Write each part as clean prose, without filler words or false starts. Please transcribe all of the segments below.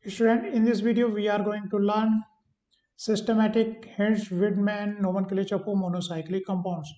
Student, in this video we are going to learn systematic Hertz-Widman nomenclature for monocyclic compounds.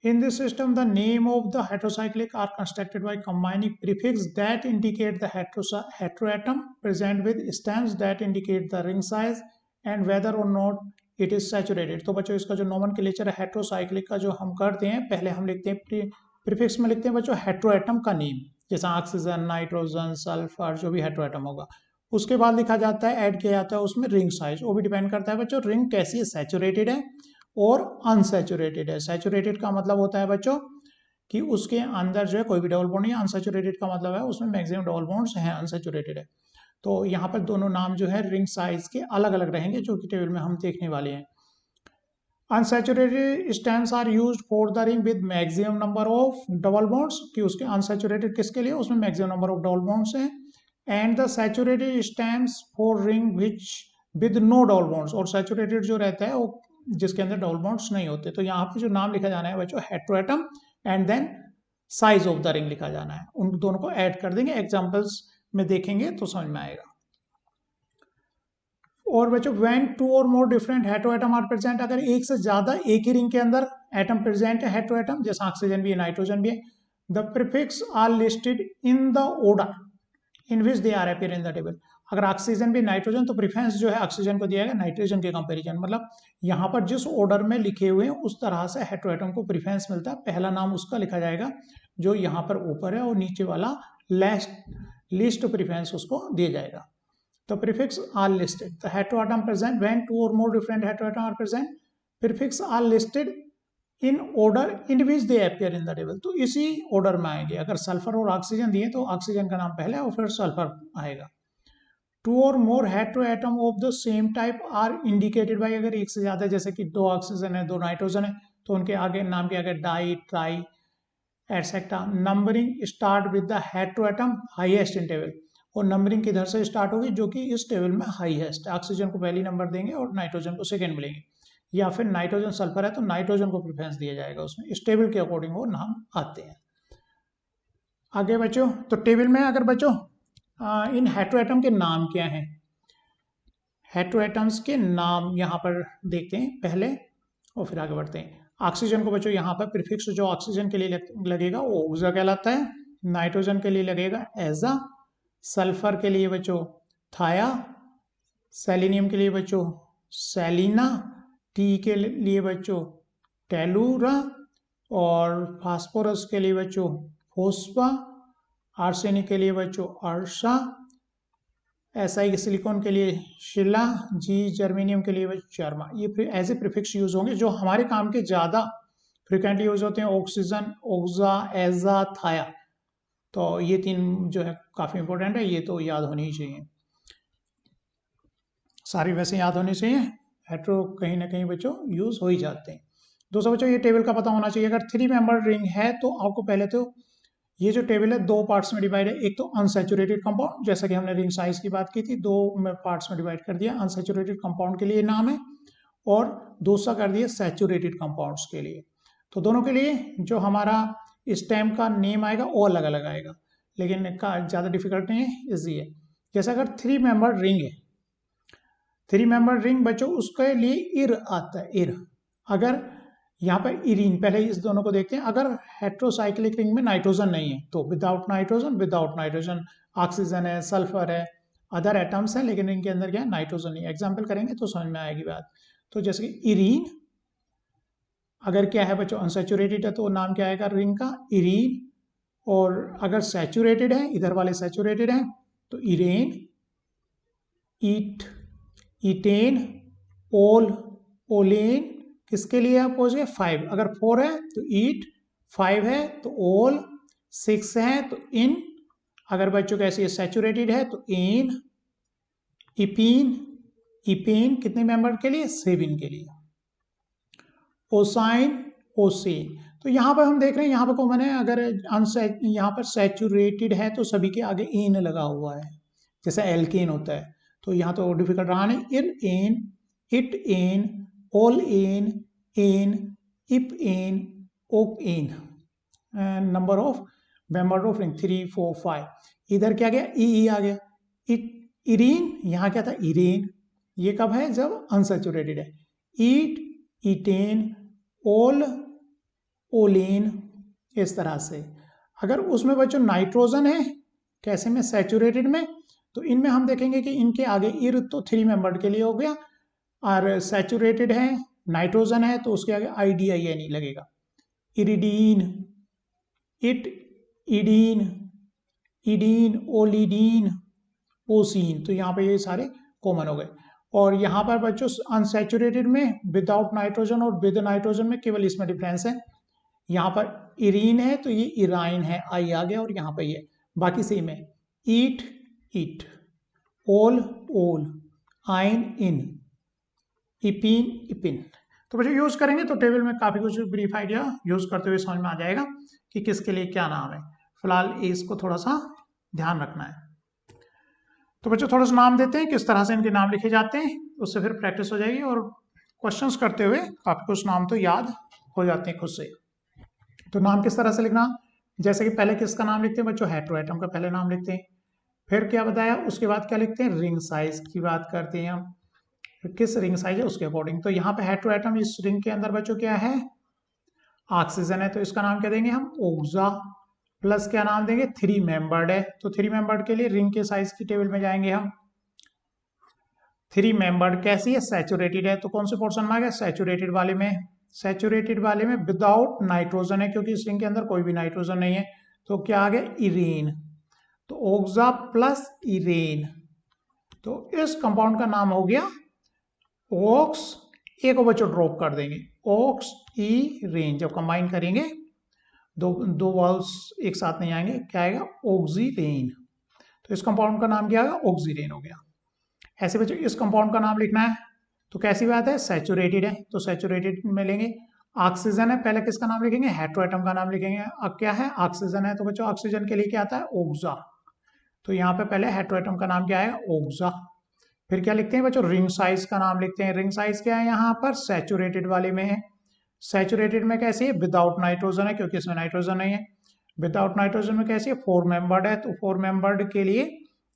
In this system, the name of the heterocyclic are constructed by combining prefix that indicate the heteroatom present with stems that indicate the ring size and whether or not it is saturated. तो बच्चों इसका जो nomenclature है heterocyclic का जो हम करते हैं, पहले हम लिखते हैं प्रीफिक्स में लिखते हैं बच्चों हेटेरोएटम का नेम, जैसा ऑक्सीजन, नाइट्रोजन, सल्फर, जो भी हेटेरोएटम होगा। उसके बाद लिखा जाता है, ऐड किया जाता है उसमें रिंग साइज। वो भी डिपेंड करता है बच्चों रिंग कैसी है, सैचुरेटेड है और अनसैचुरेटेड है। सैचुरेटेड का मतलब होता है बच्चों कि उसके अंदर जो है कोई भी डबल बॉन्ड नहीं है। अनसैचुरेटेड का मतलब है उसमें मैक्सिमम डबल बॉन्ड्स हैं, अनसैचुरेटेड है। तो यहाँ पर दोनों नाम जो है रिंग साइज के अलग अलग रहेंगे, जो कि टेबल में हम देखने वाले हैं। Unsaturated stems are used for the ring with maximum number of double bonds, कि उसके अनसैचुरेटेड किसके लिए, उसमें maximum number of double bonds हैं। And the saturated stems for ring which with no double bonds, और सैचुरेटेड जो रहता है वो जिसके अंदर डबल बॉन्ड्स नहीं होते। तो यहाँ पे जो नाम लिखा जाना है बच्चों heteroatom and then size of the ring लिखा जाना है। उन दोनों को ऐड कर देंगे, एग्जांपल्स में देखेंगे तो समझ में आएगा। और बच्चों व्हेन टू और more different heteroatom are present, अगर एक से ज्यादा एक ही रिंग के अंदर एटम प्रेजेंट है हेटेरोएटम, जैसे ऑक्सीजन भी है, नाइट्रोजन भी है, the prefix are listed in the order in which they are appear in the table. अगर ऑक्सीजन भी नाइट्रोजन, तो प्रीफरेंस जो है ऑक्सीजन को दिया जाएगा नाइट्रोजन के कंपैरिजन, मतलब यहाँ पर जिस ऑर्डर में लिखे हुए हैं उस तरह से हेटेरोएटम को प्रीफरेंस मिलता है। पहला नाम उसका लिखा जाएगा जो यहाँ पर ऊपर है, और नीचे वाला लिस्ट प्रीफरेंस उसको दिया जाएगा। The prefix are listed. The heteroatom present when two or more different heteroatom are present. Prefix are listed in order in which they appear in the table. तो इसी ऑर्डर में आएंगे। अगर सल्फर और oxygen दिए तो ऑक्सीजन का नाम पहले और फिर सल्फर आएगा। टू और more heteroatom of the same type are indicated by, अगर एक से ज्यादा, जैसे कि दो ऑक्सीजन है, दो नाइट्रोजन है, तो उनके आगे नाम के आगे di, tri etcetera. Numbering start with the heteroatom highest in table, और नंबरिंग किधर से स्टार्ट होगी, जो कि इस टेबल में हाईएस्ट। ऑक्सीजन को पहली नंबर देंगे और नाइट्रोजन को सेकंड मिलेंगे, या फिर नाइट्रोजन सल्फर है तो नाइट्रोजन को प्रेफरेंस दिया जाएगा उसमें। इस टेबल के अकॉर्डिंग वो नाम आते हैं। आगे बच्चों, तो टेबल में अगर बच्चों इन हेटेरोएटम के नाम क्या हैं, हेटेरोएटम्स के नाम यहाँ पर देखते हैं पहले और फिर आगे बढ़ते हैं। ऑक्सीजन को बच्चों यहाँ पर प्रीफिक्स जो ऑक्सीजन के लिए लगेगा वो ऊर्जा कहलाता है। नाइट्रोजन के लिए लगेगा एजा, सल्फर के लिए बच्चों थाया, सेलेनियम के लिए बच्चों सेलिना, टी के लिए बच्चों टेलूरा, और फास्फोरस के लिए बच्चों फोस्फा, आर्सेनिक के लिए बच्चों अर्शा, एसआई सिलिकॉन के लिए शिला, जी जर्मेनियम के लिए बच्चों चर्मा। ये ऐसे प्रीफिक्स यूज होंगे जो हमारे काम के ज्यादा फ्रिक्वेंटली यूज होते हैं। ऑक्सीजन, ओक्सा, एजा, थाया, तो ये तीन जो है काफी इंपॉर्टेंट है, ये तो याद होनी ही चाहिए। सारी वैसे याद होनी चाहिए, हेटेरो कहीं ना कहीं बच्चों यूज हो ही जाते हैं। दोस्तों बच्चों ये टेबल का पता होना चाहिए। अगर 3 मेंबर रिंग है तो आपको पहले तो ये जो टेबल है दो पार्ट्स में डिवाइड है। एक तो अनसैचुरेटेड कंपाउंड, जैसा कि हमने रिंग साइज की बात की थी, दो पार्ट्स में डिवाइड कर दिया। अनसैचुरेटेड कंपाउंड के लिए नाम है, और दूसरा कर दिया सैचुरेटेड कंपाउंड्स के लिए। तो दोनों के लिए जो हमारा स्टेम का नेम आएगा वो अलग अलग आएगा, लेकिन ज़्यादा डिफिकल्ट नहीं है, इजी है। जैसे अगर 3 मेंबर रिंग है, 3 मेंबर रिंग बच्चों उसके लिए इर आता है, इर। अगर यहाँ पर इरीन, पहले इस दोनों को देखते हैं। अगर हेट्रोसाइक्लिक रिंग में नाइट्रोजन नहीं है तो विदाउट नाइट्रोजन, ऑक्सीजन है, सल्फर है, अदर एटम्स हैं, लेकिन इनके अंदर क्या है, नाइट्रोजन नहीं है। एग्जाम्पल करेंगे तो समझ में आएगी बात। तो जैसे कि इरीन अगर क्या है बच्चों अनसैचुरेटेड है तो नाम क्या आएगा रिंग का, इरीन। और अगर सैचुरेटेड है, इधर वाले सैचुरेटेड है, तो इरेन, ईट, इटेन, ओल, ओलेन। किसके लिए आप पहुंचे 5, अगर 4 है तो ईट, 5 है तो ओल, 6 है तो इन। अगर बच्चों कैसे सैचुरेटेड है तो इन, इपीन, इपेन कितने मेंबर के लिए, 7 के लिए। ओसाइन, ओसेन। तो यहाँ पर हम देख रहे हैं, यहाँ पर कॉमन है। अगर यहाँ पर सैचुरेटेड है तो सभी के आगे एन लगा हुआ है, जैसे एल्केन होता है। तो यहाँ तो डिफिकल्ट रहा नहीं। इन एन, इट एन, ओल एन, इप एन, ओक एन। Number of member of ring 3, 4, 5। इधर क्या गया, ई आ गया, इट इरीन, यहाँ क्या था इरेन, ये कब है जब अनसैचुरेटेड है। ईट, ईटेन, ओल, ओलिन, इस तरह से। अगर उसमें बच्चों नाइट्रोजन है, कैसे में, सैचुरेटेड में, तो इनमें हम देखेंगे कि इनके आगे इर तो 3 मेंबर्ड के लिए हो गया, और सैचुरेटेड है, नाइट्रोजन है, तो उसके आगे IDIN लगेगा। इरिडीन, इट, इडीन, इडीन, ओलिडीन, ओसीन, तो यहाँ पे ये सारे कॉमन हो गए। और यहाँ पर बच्चों अनसैचुरेटेड में विदाउट नाइट्रोजन और विद नाइट्रोजन में केवल इसमें डिफरेंस है। यहाँ पर इरीन है तो ये इराइन है, आई आ गया, और यहाँ पर ये बाकी सेम है। ईट, ईट, ओल, ओल, आइन, इन, इपिन, इपिन। तो बच्चों यूज करेंगे तो टेबल में काफी कुछ ब्रीफ आइडिया यूज करते हुए समझ में आ जाएगा कि किसके लिए क्या नाम है। फिलहाल इसको थोड़ा सा ध्यान रखना है। तो बच्चों थोड़ा सा नाम देते हैं, किस तरह से इनके नाम लिखे जाते हैं, उससे फिर प्रैक्टिस हो जाएगी और क्वेश्चंस करते हुए काफी कुछ नाम तो याद हो जाते हैं खुद से। तो नाम किस तरह से लिखना, जैसे कि पहले किसका नाम लिखते हैं बच्चों, हेटेरोएटम का पहले नाम लिखते हैं, फिर क्या बताया, उसके बाद क्या लिखते हैं, रिंग साइज की बात करते हैं हम, किस रिंग साइज है उसके अकॉर्डिंग। तो यहाँ पे हेटेरोएटम, इस रिंग के अंदर बच्चों क्या है, ऑक्सीजन है, तो इसका नाम क्या देंगे हम, ओक्सा, प्लस क्या नाम देंगे, 3 मेंबर्ड है, तो 3 मेंबर्ड के लिए रिंग के साइज की टेबल में जाएंगे हम। 3 मेंबर्ड कैसी है, सैचुरेटेड है, तो कौन से पोर्शन में आ गया, सैचुरेटेड वाले में। सैचुरेटेड वाले में विदाउट नाइट्रोजन है, क्योंकि इस रिंग के अंदर कोई भी नाइट्रोजन नहीं है, तो क्या आ गया, इरेन, तो ओक्सा प्लस इरेन, तो इस कंपाउंड का नाम हो गया ओक्स, एक को बच्चों ड्रॉप कर देंगे, ओक्स इरेन, जब कंबाइन करेंगे दो वॉल्स एक साथ नहीं आएंगे, क्या आएगा, ऑक्सीरेन, तो इस कंपाउंड का नाम क्या आएगा, ऑक्सीरेन हो गया। ऐसे बच्चों इस कंपाउंड का नाम लिखना है, तो कैसी बात है, सैचुरेटेड है, तो सैचुरेटेड में लेंगे। ऑक्सीजन है, पहले किसका नाम लिखेंगे, हेटेरोएटम का नाम लिखेंगे। अब क्या है, ऑक्सीजन है, तो बच्चों ऑक्सीजन के लिए क्या आता है, ओक्सा, तो यहाँ पे पहले हेटेरोएटम का नाम क्या है, ओक्सा। फिर क्या लिखते हैं बच्चों, रिंग साइज का नाम लिखते हैं। रिंग साइज क्या है, यहाँ पर सैचुरेटेड वाले में है। सैचुरेटेड में कैसी है, विदाउट नाइट्रोजन है, क्योंकि इसमें नाइट्रोजन नहीं है। विदाउट नाइट्रोजन में कैसी है, 4 मेंबर्ड है, तो 4 मेंबर्ड के लिए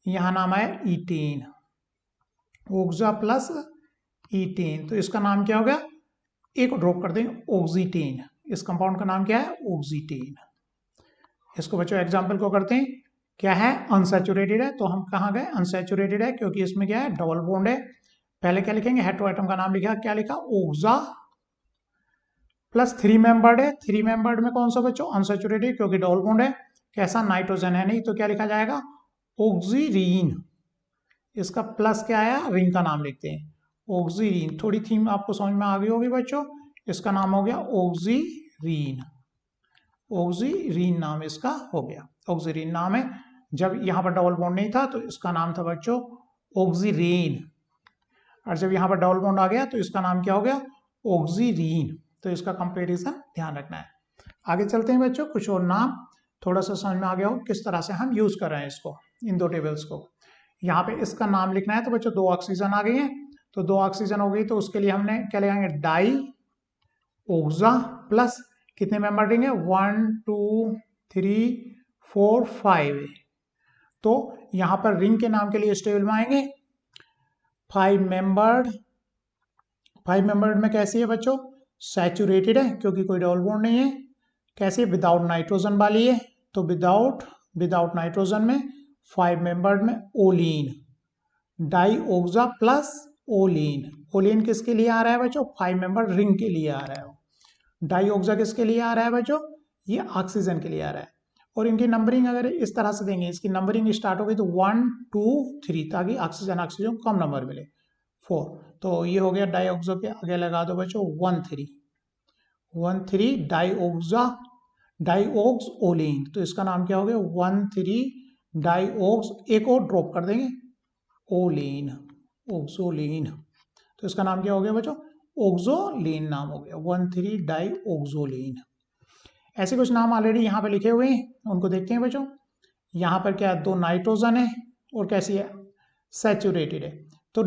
यहाँ नाम आया ईटेन, ओक्सा प्लस ईटेन, तो इसका नाम क्या हो गया, एक ड्रॉप कर देंगे, ऑक्सीटेन, इस कंपाउंड का नाम क्या है, ऑक्सीटेन। इसको बच्चों एग्जाम्पल को करते हैं, क्या है, अनसैचुरेटेड है, तो हम कहाँ गए, अनसैचुरेटेड है, क्योंकि इसमें क्या है, डबल बॉन्ड है। पहले क्या लिखेंगे, हेटेरोएटम का नाम लिखा, क्या लिखा, ओक्सा प्लस 3 मेंबर्ड है। 3 मेंबर्ड में कौन सा बच्चों, अनसैचुरेटेड, क्योंकि डबल बॉन्ड है, कैसा, नाइट्रोजन है नहीं, तो क्या लिखा जाएगा, ऑक्सीरीन, इसका प्लस क्या आया, रिंग का नाम लिखते हैं, ऑक्सीरीन। थोड़ी थीम आपको समझ में आ गई होगी बच्चों, इसका नाम हो गया ऑक्सीरीन, ऑक्सीरीन नाम इसका हो गया, ऑक्सीरीन नाम है। जब यहाँ पर डबल बॉन्ड नहीं था तो इसका नाम था बच्चों ऑक्सीरेन, और जब यहाँ पर डबल बॉन्ड आ गया तो इसका नाम क्या हो गया, ऑक्सीरीन, तो इसका कंपैरिजन ध्यान रखना है। आगे चलते हैं बच्चों, कुछ और नाम थोड़ा सा समझ में आ गया हो किस तरह से हम यूज कर रहे हैं इसको, इन दो टेबल्स को। यहाँ पे इसका नाम लिखना है, तो बच्चों 2 ऑक्सीजन आ गई है, तो 2 ऑक्सीजन हो गई, तो उसके लिए हमने क्या लगाएंगे, डाई ओक्सा प्लस कितने मेंबर देंगे, 1 2 3 4 5, तो यहाँ पर रिंग के नाम के लिए इस टेबल में आएंगे 5 मेंबर्ड। 5 मेंबर्ड में कैसी है बच्चों, सैचुरेटेड है, क्योंकि कोई डबल बॉन्ड नहीं है। कैसी है, विदाउट नाइट्रोजन वाली है, तो विदाउट नाइट्रोजन में 5 मेंबर्ड में ओलीन, डाई ओक्सा प्लस ओलीन। ओलीन किसके लिए आ रहा है बच्चों, 5 मेंबर्ड रिंग के लिए आ रहा है। डाई ओक्सा किसके लिए आ रहा है बच्चों, ये ऑक्सीजन के लिए आ रहा है। और इनकी नंबरिंग अगर इस तरह से देंगे, इसकी नंबरिंग स्टार्ट होगी तो 1 2 3, ताकि ऑक्सीजन को कम नंबर मिले, 4, तो ये हो गया डाईऑक्सो के आगे लगा दो बच्चों 1 3 डाईऑक्स ओलीन, तो इसका नाम क्या हो गया 1 3 डाईऑक्स, एक और ड्रॉप कर देंगे ओलीन, ऑक्सोलीन, तो इसका नाम क्या हो गया बच्चों, ऑक्सोलीन नाम हो गया, 1 3 डाईऑक्सोलीन। ऐसे कुछ नाम ऑलरेडी यहाँ पे लिखे हुए हैं, उनको देखते हैं बच्चों। यहाँ पर क्या है, 2 नाइट्रोजन है और कैसी है, सैचुरेटेड है, तो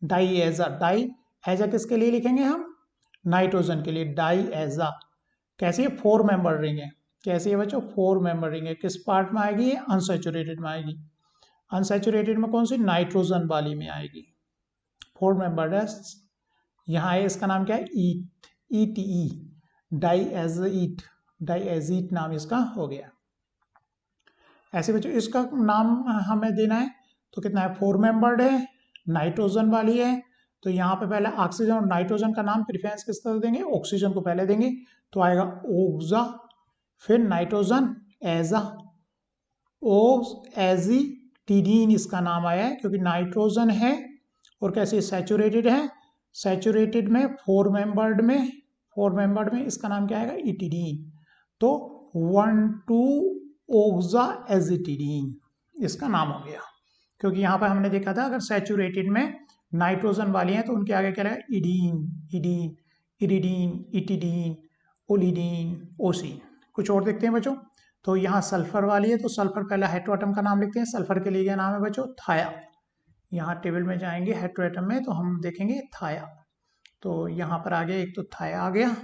डाईएजा किसके लिए लिखेंगे हम, नाइट्रोजन के लिए, डाईएजा। कैसी है, 4 मेंबर रिंग है, कैसी है बच्चों, 4 मेंबर रिंग है, किस पार्ट में आएगी, अनसैचुरेटेड में आएगी। अनसैचुरेटेड में कौन सी, नाइट्रोजन वाली में आएगी। 4 मेंबर्ड है, यहाँ है, इसका नाम क्या है, ईट, ETE, डाईएजीट, डाईएजीट नाम इसका हो गया। ऐसे बच्चों इसका नाम हमें देना है तो कितना है, 4 मेंबर्ड है, नाइट्रोजन वाली है, तो यहाँ पे पहले ऑक्सीजन और नाइट्रोजन का नाम प्रेफरेंस किस तरह देंगे, ऑक्सीजन को पहले देंगे, तो आएगा ओक्सा, फिर नाइट्रोजन एजा, एजीटीडीन इसका नाम आया है क्योंकि नाइट्रोजन है और कैसे सैचुरेटेड है, सैचुरेटेड में 4 मेंबर्ड में इसका नाम क्या आएगा, इटिडीन, तो 1,2-ओक्सा एजिटिडीन इसका नाम हो गया। क्योंकि यहाँ पर हमने देखा था अगर सैचुरेटेड में नाइट्रोजन वाली हैं तो उनके आगे क्या रहेगा, इडीन, इरिडीन, इटिडीन, ओलिडीन, ओसीन। कुछ और देखते हैं बच्चों, तो यहाँ सल्फर वाली है तो सल्फर पहला हेट्रोएटम का नाम लिखते हैं, सल्फर के लिए क्या नाम है बच्चों, थाया। यहाँ टेबल में जाएंगे हेट्रोएटम में तो हम देखेंगे थाया, तो यहाँ पर आगे एक तो थाया आ गया,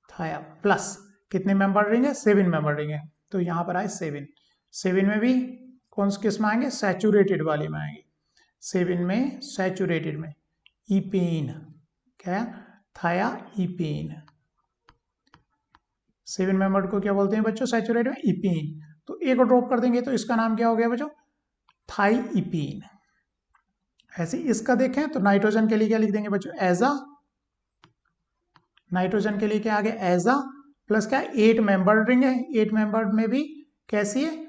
थाया प्लस कितने मेंबर रिंग है, 7 मेंबर रिंग है, तो यहाँ पर आए 7 में भी कौन सी किस्म आएंगे, सैचुरेटेड वाली में आएंगे, 7 में सैचुरेटेड में इपेन, क्या थाया इपेन, 7 मेंबर को क्या बोलते हैं बच्चों, सैचुरेटेड में इपेन, तो एक और ड्रॉप कर देंगे तो इसका नाम क्या हो गया बच्चों, थाई इपेन। ऐसे इसका देखें तो नाइट्रोजन के लिए क्या लिख देंगे बच्चों, एजा, नाइट्रोजन के लिए क्या आ गया, एजा प्लस क्या, 8 मेंबर्ड रिंग है, 8 मेंबर्ड में भी कैसी है,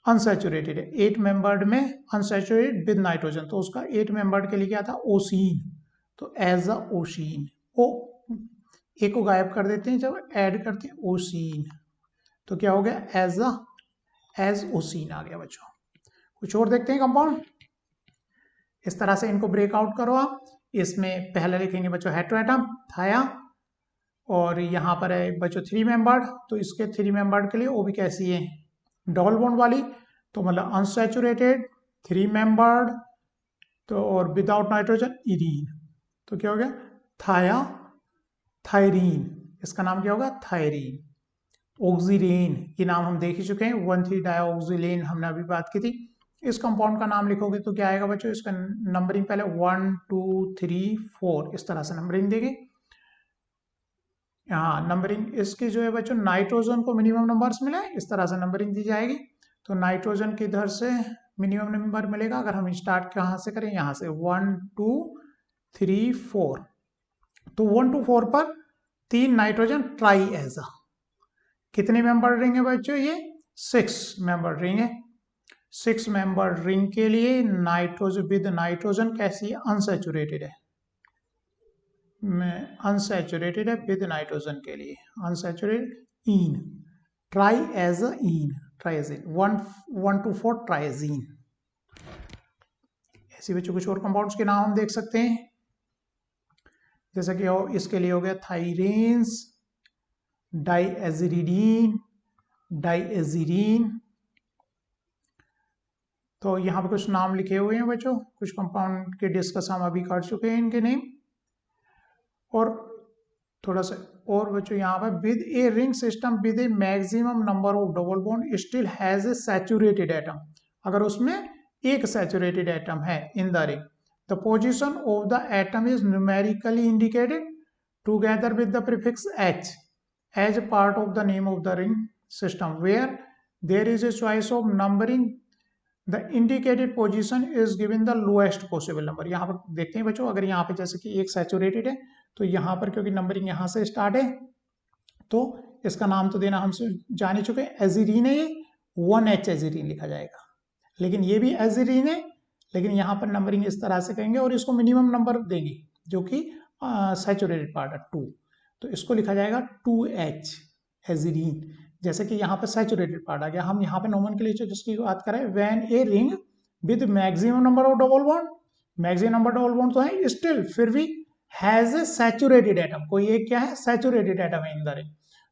अनसैचुरेटेड है, 8 मेंबर्ड में अनसैचुरेटेड विद नाइट्रोजन, तो उसका 8 मेंबर्ड के लिए क्या था, ओसीन, तो एज अ ओसीन, ओ एक को गायब कर देते हैं जब ऐड करते हैं ओसीन, तो क्या हो गया, एज ओसीन आ गया बच्चों। कुछ और देखते हैं कंपाउंड, इस तरह से इनको ब्रेकआउट करो आप। इसमें पहले लिखेंगे बच्चों हेट्रोएटम थाया, और यहाँ पर है बच्चों 3 मेंबर्ड, तो इसके 3 मेंबर्ड के लिए वो भी कैसी है, डबल बॉन्ड वाली, तो मतलब अनसैचुरेटेड 3 मेंबर्ड, तो और विदाउट नाइट्रोजन इरीन, तो क्या हो गया, थाया थायरीन, इसका नाम क्या होगा, थायरीन। ऑक्सीरेन, ये नाम हम देख ही चुके हैं, 1,3-डाइऑक्सिलेन हमने अभी बात की थी। इस कंपाउंड का नाम लिखोगे तो क्या आएगा बच्चों, इसका नंबरिंग पहले 1 2 3 4 इस तरह से नंबरिंग देंगे। यहाँ नंबरिंग इसकी जो है बच्चों, नाइट्रोजन को मिनिमम नंबर्स मिले इस तरह से नंबरिंग दी जाएगी, तो नाइट्रोजन की इधर से मिनिमम नंबर मिलेगा, अगर हम स्टार्ट कहाँ से करें, यहाँ से 1 2 3 4, तो 1 to 4 पर 3 नाइट्रोजन ट्राई एजा, कितने मेंबर रिंग है बच्चों, ये 6 मेंबर रिंग है, 6 मेंबर रिंग के लिए नाइट्रोजन विद नाइट्रोजन कैसी है, अनसैचुरेटेड है, अनसैचुरेटेड है विद नाइट्रोजन के लिए, अनसैचुरेटेड इन, ट्राई एज इन, ट्राइजीन, 1 to 4 ट्राइजीन। ऐसे बच्चों कुछ और कंपाउंड्स के नाम हम देख सकते हैं, जैसा कि इसके लिए हो गया थायरेन्स, डाईएजिरिडीन, डाईएजिरीन, तो यहाँ पे कुछ नाम लिखे हुए हैं बच्चों, कुछ कंपाउंड के डिस्कस हम अभी कर चुके हैं इनके नेम, और थोड़ा सा और बच्चों यहाँ पे with a ring system with A maximum number of double bond still has a saturated atom, अगर उसमें एक सैचुरेटेड एटम है in the ring, the position of the atom is numerically indicated together with the prefix H as part of the name of the ring system, where there is a choice of numbering the indicated position is given the lowest possible number। यहाँ पर देखते हैं बच्चों, अगर यहाँ पे जैसे कि एक सैचुरेटेड है तो यहाँ पर क्योंकि नंबरिंग यहाँ से स्टार्ट है तो इसका नाम तो देना हम जान ही चुके हैं, एजिरीन है ये, 1H एजिरीन लिखा जाएगा, लेकिन ये भी एजिरीन है, लेकिन यहाँ पर नंबरिंग इस तरह से करेंगे और इसको मिनिमम नंबर देंगे जो कि सैचुरेटेड पार्ट है 2, तो इसको लिखा जाएगा 2H एजिरीन, जैसे कि यहाँ पर सैचुरेटेड पार्ट आ गया। हम यहाँ पे नोमेनक्लेचर जिसकी बात करें, when a ring with maximum number of double bond, maximum number double bond तो है स्टिल, फिर भी हैज ए सैचुरेटेड एटम, कोई एक क्या है सैचुरेटेड एटम है इन द रिंग,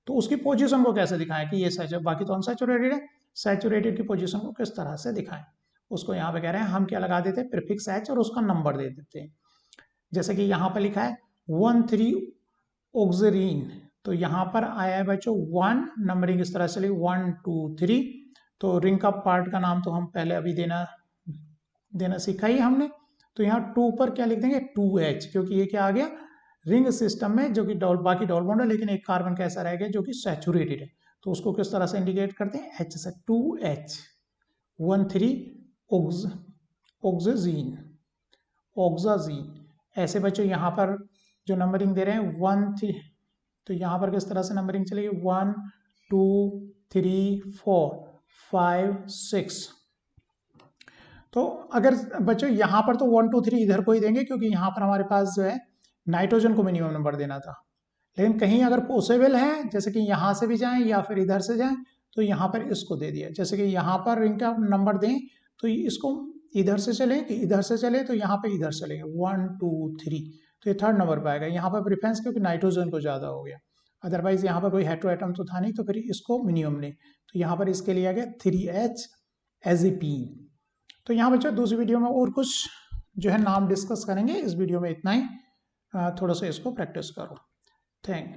तो उसकी पोजीशन को कैसे दिखाएं कि ये बाकी तो अनसैचुरेटेड है, सैचुरेटेड की पोजीशन को किस तरह से दिखाएं, उसको यहाँ पे कह रहे हैं हम क्या लगा देते हैं, प्रीफिक्स H और उसका नंबर दे देते हैं, जैसे कि यहाँ पर लिखा है 1,3-ऑक्सीरीन, तो यहाँ पर आया है बच्चों 1, नंबरिंग इस तरह से 1 2 3, तो रिंग का पार्ट का नाम तो हम पहले अभी देना सीखा ही हमने। तो यहाँ 2 पर क्या लिख देंगे 2H, क्योंकि ये क्या आ गया रिंग सिस्टम में, जो कि बाकी डबल बॉन्ड है, लेकिन एक कार्बन कैसा रह गया जो कि सैचुरेटेड है। तो उसको किस तरह से इंडिकेट करते हैं, H से 2H 13 ऑक्साजीन। ऐसे बच्चों यहाँ पर जो नंबरिंग दे रहे हैं 1 3, तो यहाँ पर किस तरह से नंबरिंग चलेगी 1 2 3 4 5 6। तो अगर बच्चों यहाँ पर तो 1 2 3 इधर को ही देंगे, क्योंकि यहाँ पर हमारे पास जो है नाइट्रोजन को मिनिमम नंबर देना था। लेकिन कहीं अगर पॉसिबल है, जैसे कि यहाँ से भी जाएं या फिर इधर से जाएं, तो यहाँ पर इसको दे दिया। जैसे कि यहाँ पर इनका नंबर दें तो इसको इधर से चले कि इधर से चले, तो यहाँ पे इधर चलेंगे 1 2 3, तो ये थर्ड नंबर पर आएगा। यहाँ पर प्रेफरेंस क्योंकि नाइट्रोजन को ज़्यादा हो गया, अदरवाइज यहाँ पर कोई हेट्रो एटम तो था नहीं, तो फिर इसको मिनिमम नहीं, तो यहाँ पर इसके लिए आ गया 3H एजिपीन। तो यहाँ बच्चों दूसरी वीडियो में और कुछ जो है नाम डिस्कस करेंगे। इस वीडियो में इतना ही, थोड़ा सा इसको प्रैक्टिस करो। Thank you.